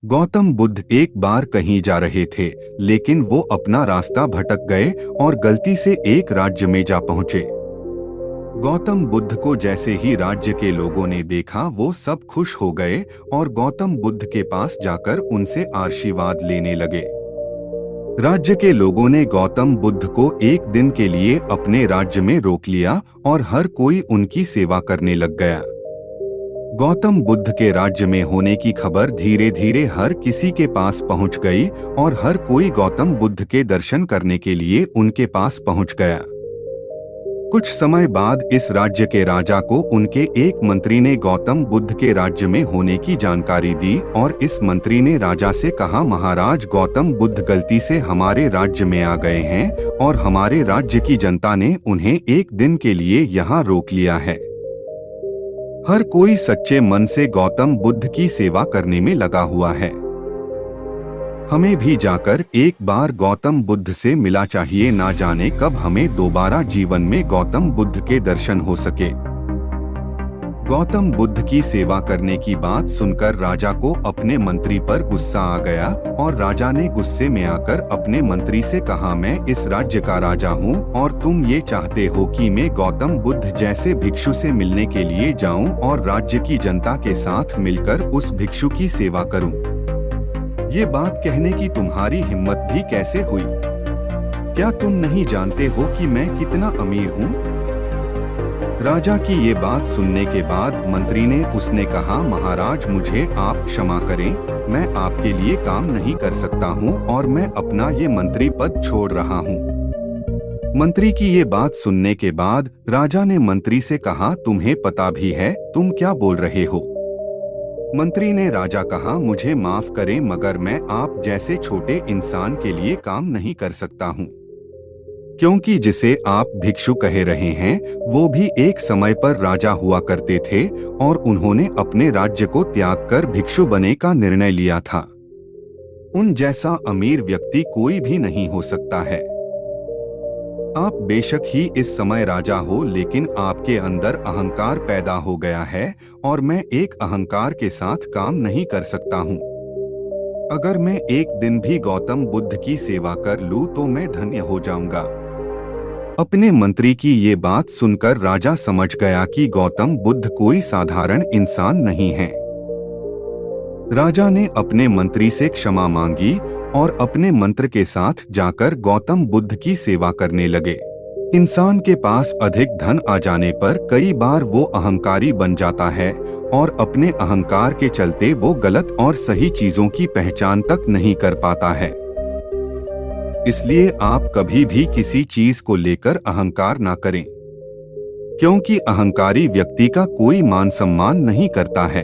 गौतम बुद्ध एक बार कहीं जा रहे थे, लेकिन वो अपना रास्ता भटक गए और गलती से एक राज्य में जा पहुंचे। गौतम बुद्ध को जैसे ही राज्य के लोगों ने देखा, वो सब खुश हो गए और गौतम बुद्ध के पास जाकर उनसे आशीर्वाद लेने लगे। राज्य के लोगों ने गौतम बुद्ध को एक दिन के लिए अपने राज्य में रोक लिया और हर कोई उनकी सेवा करने लग गया। गौतम बुद्ध के राज्य में होने की खबर धीरे धीरे हर किसी के पास पहुंच गई और हर कोई गौतम बुद्ध के दर्शन करने के लिए उनके पास पहुंच गया। कुछ समय बाद इस राज्य के राजा को उनके एक मंत्री ने गौतम बुद्ध के राज्य में होने की जानकारी दी और इस मंत्री ने राजा से कहा, महाराज, गौतम बुद्ध गलती से हमारे राज्य में आ गए हैं और हमारे राज्य की जनता ने उन्हें एक दिन के लिए यहाँ रोक लिया है। हर कोई सच्चे मन से गौतम बुद्ध की सेवा करने में लगा हुआ है। हमें भी जाकर एक बार गौतम बुद्ध से मिला चाहिए, ना जाने कब हमें दोबारा जीवन में गौतम बुद्ध के दर्शन हो सके। गौतम बुद्ध की सेवा करने की बात सुनकर राजा को अपने मंत्री पर गुस्सा आ गया और राजा ने गुस्से में आकर अपने मंत्री से कहा, मैं इस राज्य का राजा हूँ और तुम ये चाहते हो कि मैं गौतम बुद्ध जैसे भिक्षु से मिलने के लिए जाऊँ और राज्य की जनता के साथ मिलकर उस भिक्षु की सेवा करूँ। ये बात कहने की तुम्हारी हिम्मत भी कैसे हुई? क्या तुम नहीं जानते हो कि मैं कितना अमीर हूँ? राजा की ये बात सुनने के बाद मंत्री ने उसने कहा, महाराज, मुझे आप क्षमा करें, मैं आपके लिए काम नहीं कर सकता हूँ और मैं अपना ये मंत्री पद छोड़ रहा हूँ। मंत्री की ये बात सुनने के बाद राजा ने मंत्री से कहा, तुम्हें पता भी है तुम क्या बोल रहे हो? मंत्री ने राजा कहा, मुझे माफ करें, मगर मैं आप जैसे छोटे इंसान के लिए काम नहीं कर सकता हूँ, क्योंकि जिसे आप भिक्षु कह रहे हैं वो भी एक समय पर राजा हुआ करते थे और उन्होंने अपने राज्य को त्याग कर भिक्षु बनने का निर्णय लिया था। उन जैसा अमीर व्यक्ति कोई भी नहीं हो सकता है। आप बेशक ही इस समय राजा हो, लेकिन आपके अंदर अहंकार पैदा हो गया है और मैं एक अहंकार के साथ काम नहीं कर सकता हूँ। अगर मैं एक दिन भी गौतम बुद्ध की सेवा कर लूँ तो मैं धन्य हो जाऊंगा। अपने मंत्री की ये बात सुनकर राजा समझ गया कि गौतम बुद्ध कोई साधारण इंसान नहीं है। राजा ने अपने मंत्री से क्षमा मांगी और अपने मंत्र के साथ जाकर गौतम बुद्ध की सेवा करने लगे। इंसान के पास अधिक धन आ जाने पर कई बार वो अहंकारी बन जाता है और अपने अहंकार के चलते वो गलत और सही चीजों की पहचान तक नहीं कर पाता है। इसलिए आप कभी भी किसी चीज को लेकर अहंकार ना करें, क्योंकि अहंकारी व्यक्ति का कोई मान सम्मान नहीं करता है।